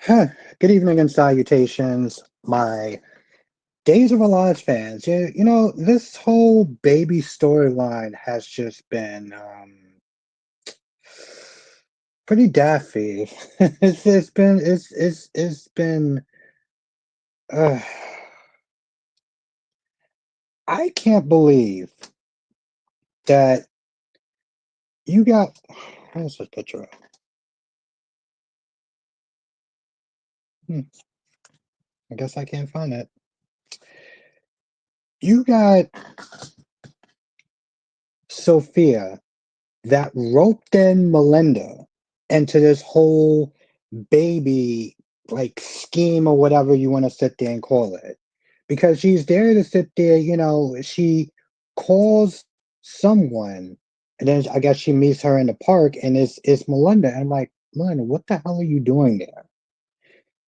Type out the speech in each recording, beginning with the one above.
Huh. Good evening and salutations, my Days of Our Lives fans. This whole baby storyline has just been pretty daffy. It's been. Uh, I can't believe that you got. How's this picture? Hmm, I guess I can't find it. You got Sophia that roped in Melinda into this whole baby like scheme or whatever you want to sit there and call it. Because she's there to sit there, she calls someone and then I guess she meets her in the park and it's Melinda. And I'm like, Melinda, what the hell are you doing there?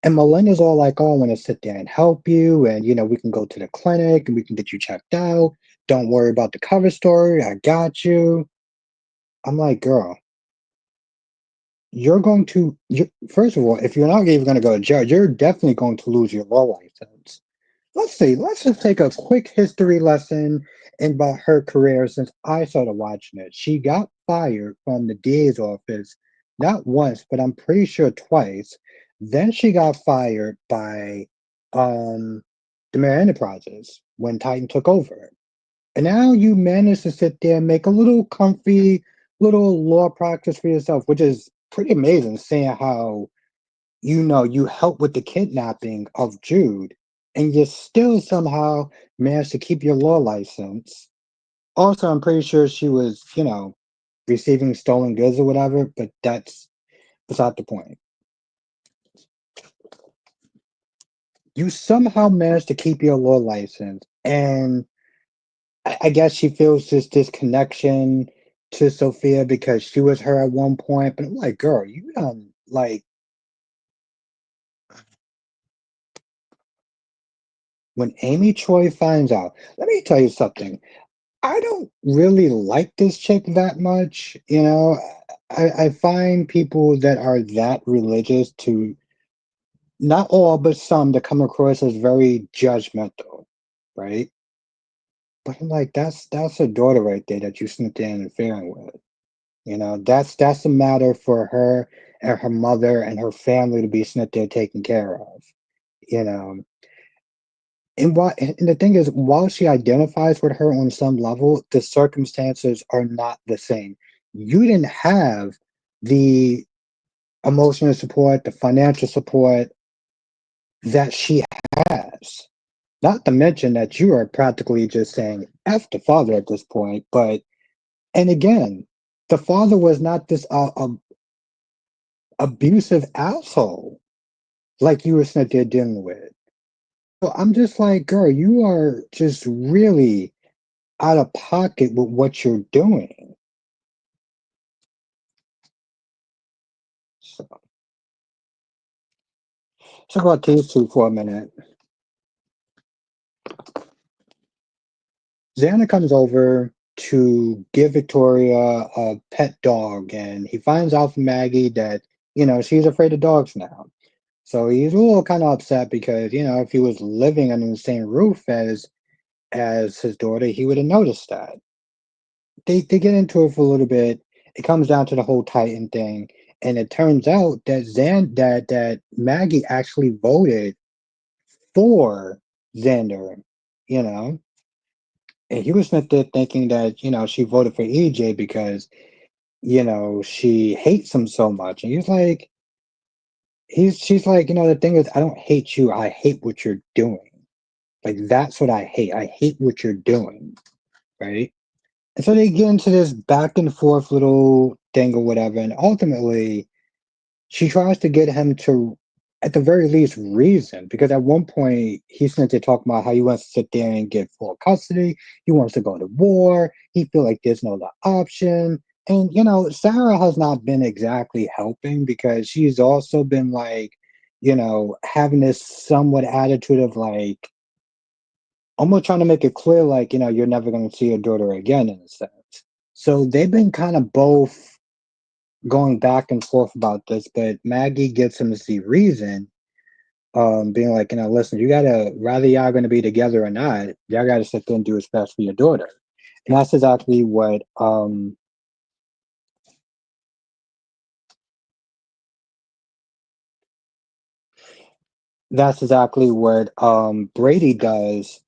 And Melinda's all like, oh, I want to sit there and help you, and we can go to the clinic and we can get you checked out. Don't worry about the cover story. I got you. I'm like, girl, first of all, if you're not even going to go to jail, you're definitely going to lose your law license. Let's see, let's just take a quick history lesson about her career since I started watching it. She got fired from the DA's office not once, but I'm pretty sure twice. Then she got fired by um the Mare Enterprises when Titan took over. And now you manage to sit there and make a little comfy little law practice for yourself, which is pretty amazing, seeing how you help with the kidnapping of Jude, and you still somehow managed to keep your law license. Also, I'm pretty sure she was, receiving stolen goods or whatever, but that's beside the point. You somehow managed to keep your law license, and I guess she feels this disconnection to Sophia because she was her at one point. But I'm like, girl, you done like when Amy Troy finds out. Let me tell you something. I don't really like this chick that much. I find people that are that religious to not all, but some that come across as very judgmental, right? But I'm like, that's a daughter right there that you sent there interfering with. That's a matter for her and her mother and her family to be sent there taken care of. You know, and the thing is, while she identifies with her on some level, the circumstances are not the same. You didn't have the emotional support, the financial support that she has. Not to mention that you are practically just saying F the father at this point. But, and again, the father was not this abusive asshole like you were sitting there dealing with. So I'm just like, girl, you are just really out of pocket with what you're doing. So, let's talk about these two for a minute. Xander comes over to give Victoria a pet dog, and he finds out from Maggie that, she's afraid of dogs now. So he's a little kind of upset because, if he was living under the same roof as his daughter, he would have noticed that. They get into it for a little bit. It comes down to the whole Titan thing, and it turns out that that Maggie actually voted for Xander, you know, and he was not there thinking that she voted for EJ because she hates him so much, and she's like, the thing is, I don't hate you, I hate what you're doing. Like that's what I hate. I hate what you're doing, right? And so they get into this back and forth little thing or whatever, and ultimately she tries to get him to, at the very least, reason. Because at one point he's going to talk about how he wants to sit there and get full custody. He wants to go to war. He feel like there's no other option. And Sarah has not been exactly helping because she's also been like, having this somewhat attitude of like almost trying to make it clear, like, you're never going to see your daughter again in a sense. So they've been kind of both going back and forth about this, but Maggie gives him the reason, being like, listen, you gotta, rather y'all gonna be together or not, y'all gotta sit there and do what's best for your daughter. And that's exactly what Brady does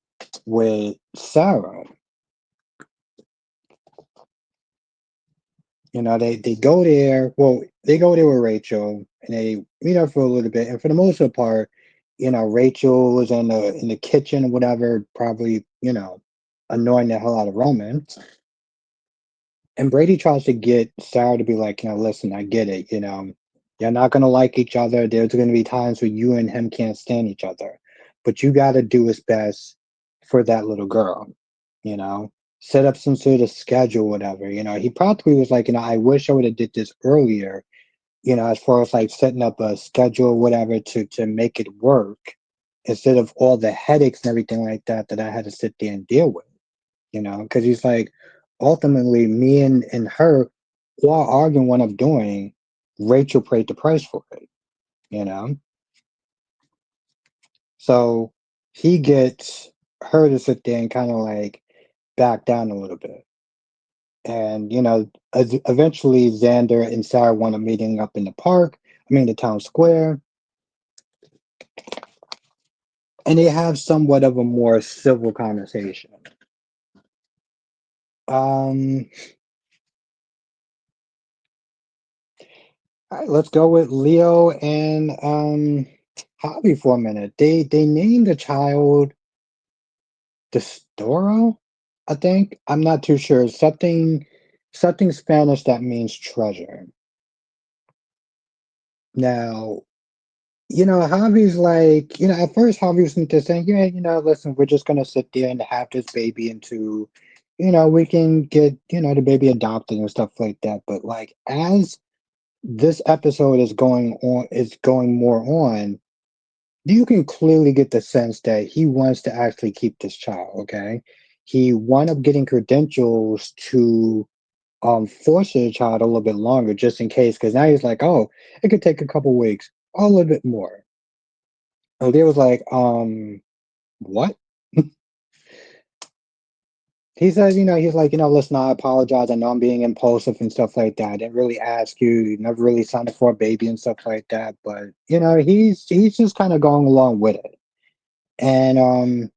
with Sarah. They go there. Well, they go there with Rachel, and they meet up for a little bit. And for the most part, Rachel is in the kitchen or whatever, probably annoying the hell out of Roman. And Brady tries to get Sarah to be like, listen, I get it. You're not gonna like each other. There's gonna be times where you and him can't stand each other, but you got to do what's best for that little girl. You know, set up some sort of schedule, whatever. He probably was like, I wish I would have did this earlier. As far as like setting up a schedule, whatever, to make it work, instead of all the headaches and everything like that that I had to sit there and deal with. Because he's like, ultimately, me and her, while arguing what I'm doing, Rachel paid the price for it, you know? So he gets her to sit there and kind of like back down a little bit. And, eventually Xander and Sarah want a meeting up in the park, the town square, and they have somewhat of a more civil conversation. Um, all right, let's go with Leo and Hobby for a minute. They named the child Destoro, I think. I'm not too sure. Something Spanish that means treasure. Now, Hobby's like, at first Hobby was into saying, yeah, listen, we're just gonna sit there and have this baby into, we can get, the baby adopted and stuff like that. But like as this episode is going more on, you can clearly get the sense that he wants to actually keep this child. Okay, he wound up getting credentials to foster the child a little bit longer, just in case, because now he's like, oh, it could take a couple weeks, or a little bit more. And they was like, what? He says, he's like, listen, I apologize. I know I'm being impulsive and stuff like that. I didn't really ask you. You never really signed up for a baby and stuff like that. But he's just kind of going along with it. And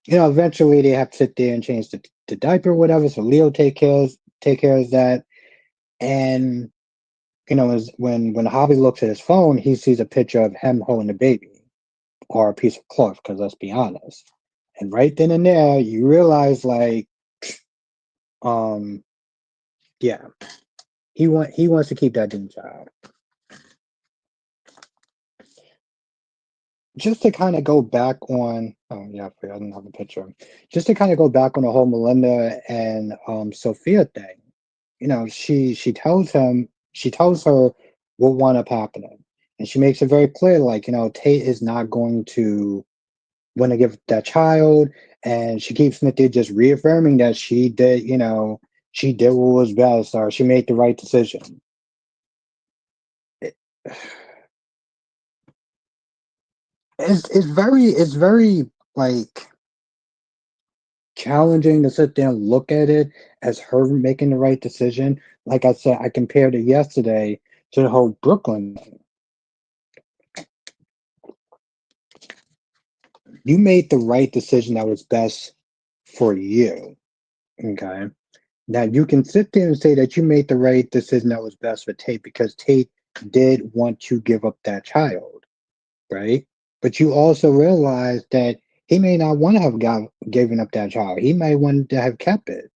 eventually they have to sit there and change the diaper, or whatever. So Leo take care of that. And when Hobby looks at his phone, he sees a picture of him holding the baby, or a piece of cloth. Because let's be honest. And right then and there, you realize, like, um, yeah, he wants to keep that damn child. Just to kind of go back on, oh yeah, I forgot I didn't have a picture. Just to kind of go back on the whole Melinda and Sophia thing. She tells her what wound up happening, and she makes it very clear, like, Tate is not going to want to give that child, and she keeps Smith there just reaffirming that she did what was best, or she made the right decision. It, it's very like challenging to sit there and look at it as her making the right decision. Like I said, I compared it yesterday to the whole Brooklyn thing. You made the right decision that was best for you. Okay. Now you can sit there and say that you made the right decision that was best for Tate because Tate did want to give up that child, right? But you also realize that he may not want to have given up that child. He might want to have kept it.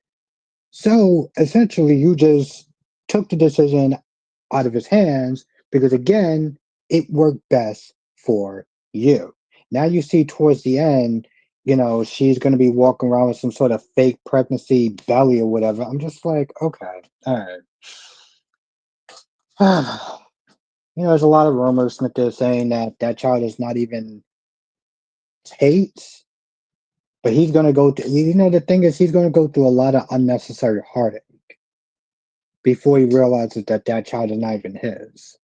So essentially, you just took the decision out of his hands because, again, it worked best for you. Now you see towards the end, she's going to be walking around with some sort of fake pregnancy belly or whatever. I'm just like, okay, all right. There's a lot of rumors that they're saying that that child is not even Tate's, but he's going to go through, the thing is, he's going to go through a lot of unnecessary heartache. before he realizes that that child is not even his.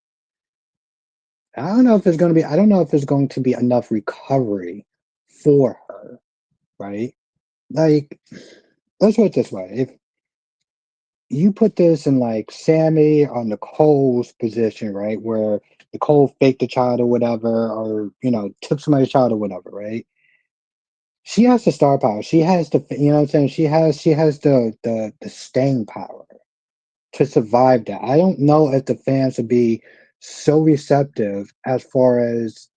I don't know if it's going to be. I don't know if there's going to be enough recovery for her, right? Like, let's put it this way: if you put this in like Sammy or Nicole's position, right, where Nicole faked the child or whatever, or took somebody's child or whatever, right? She has the star power. She has the, what I'm saying. She has the staying power to survive that. I don't know if the fans would be so receptive as far as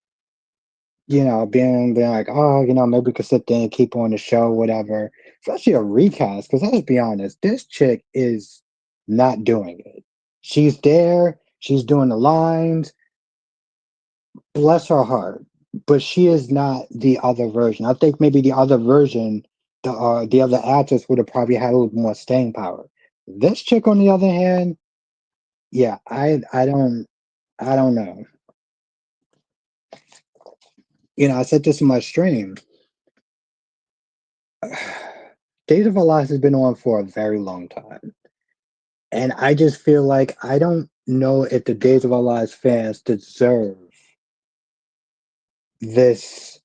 being like, oh, maybe we could sit there and keep on the show, whatever. Especially a recast, because let's be honest, this chick is not doing it. She's there, she's doing the lines, bless her heart, but she is not the other version. I think maybe the other version, the other actress would have probably had a little more staying power. This chick, on the other hand, yeah, I don't know. I said this in my stream. Days of Our Lives has been on for a very long time. And I just feel like I don't know if the Days of Our Lives fans deserve this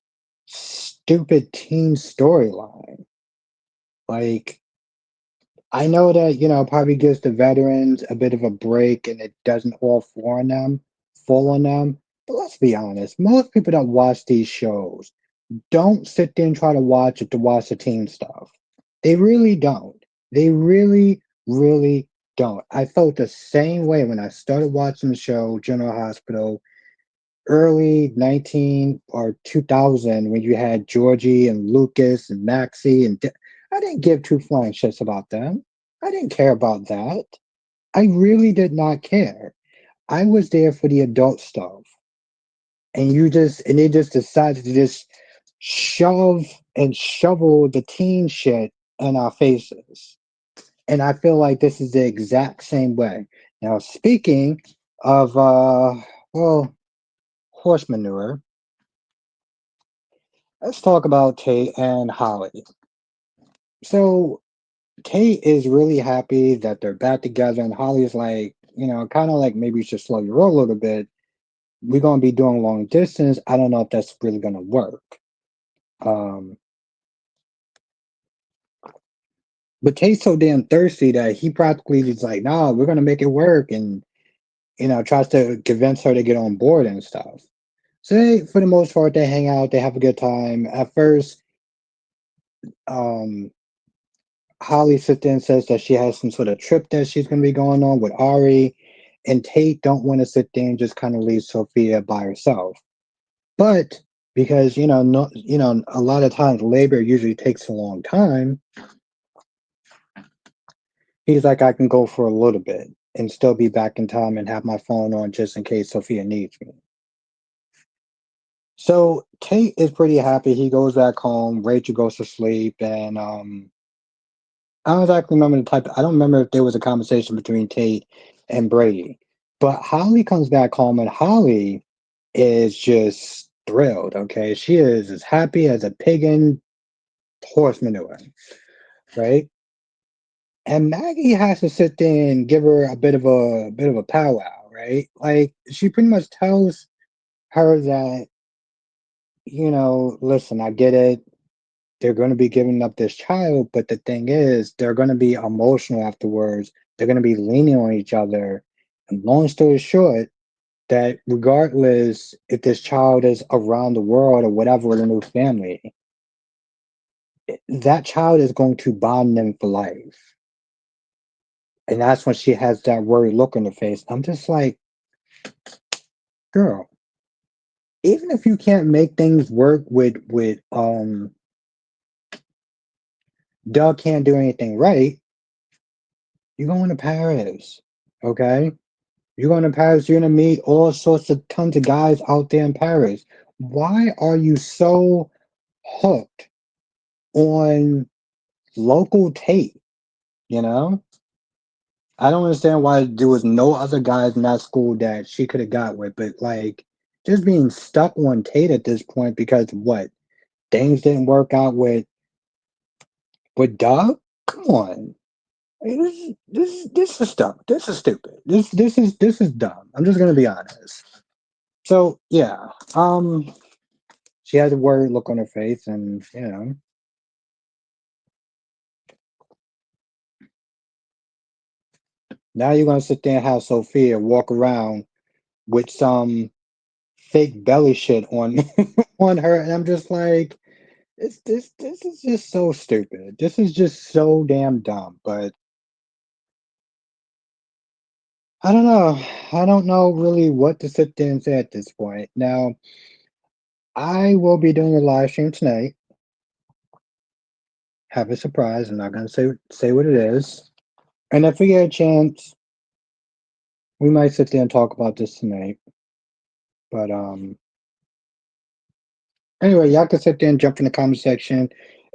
stupid teen storyline. Like, I know that, probably gives the veterans a bit of a break and it doesn't fall on them. But let's be honest, most people that watch these shows don't sit there and try to watch it to watch the teen stuff. They really don't. They really, really don't. I felt the same way when I started watching the show General Hospital early 19 or 2000 when you had Georgie and Lucas and Maxie I didn't give two flying shits about them. I didn't care about that. I really did not care. I was there for the adult stuff. And they just decided to just shove and shovel the teen shit in our faces. And I feel like this is the exact same way. Now, speaking of well, horse manure, let's talk about Tate and Holly. So Tate is really happy that they're back together, and Holly's like, kind of like maybe you should slow your roll a little bit. We're gonna be doing long distance. I don't know if that's really gonna work. Um, but Tate's so damn thirsty that he practically is like, "No, we're gonna make it work," and tries to convince her to get on board and stuff. So for the most part, they hang out, they have a good time. At first, um, Holly sits there and says that she has some sort of trip that she's going to be going on with Ari, and Tate don't want to sit there and just kind of leave Sophia by herself. But because no, a lot of times labor usually takes a long time, he's like, I can go for a little bit and still be back in time and have my phone on just in case Sophia needs me. So Tate is pretty happy. He goes back home. Rachel goes to sleep, and I don't exactly remember the type. I don't remember if there was a conversation between Tate and Brady. But Holly comes back home, and Holly is just thrilled. Okay, she is as happy as a pig in horse manure, right? And Maggie has to sit there and give her a bit of a powwow, right? Like she pretty much tells her that, listen, I get it. They're going to be giving up this child, but the thing is, they're going to be emotional afterwards. They're going to be leaning on each other. And long story short, that regardless if this child is around the world or whatever with a new family, that child is going to bond them for life. And that's when she has that worried look on her face. I'm just like, girl, even if you can't make things work with Doug can't do anything right, you're going to Paris. Okay? You're going to Paris, you're going to meet all sorts of tons of guys out there in Paris. Why are you so hooked on local Tate? You know? I don't understand why there was no other guys in that school that she could have got with, but like just being stuck on Tate at this point because what? Things didn't work out with Doug? Come on. This is dumb. This is stupid. This is dumb. I'm just gonna be honest. So yeah, she had a worried look on her face, and now you're gonna sit there and have Sophia walk around with some fake belly shit on on her, and I'm just like, this is just so stupid. This is just so damn dumb. But I don't know. I don't know really what to sit there and say at this point. Now, I will be doing a live stream tonight. Have a surprise. I'm not gonna say what it is. And if we get a chance, we might sit there and talk about this tonight. But anyway, y'all can sit there and jump in the comment section.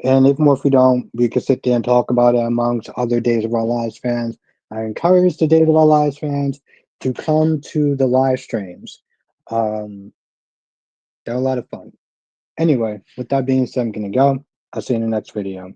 And if more if we don't, we can sit there and talk about it amongst other Days of Our Lives fans. I encourage the Days of Our Lives fans to come to the live streams. Um, they're a lot of fun. Anyway, with that being said, I'm gonna go. I'll see you in the next video.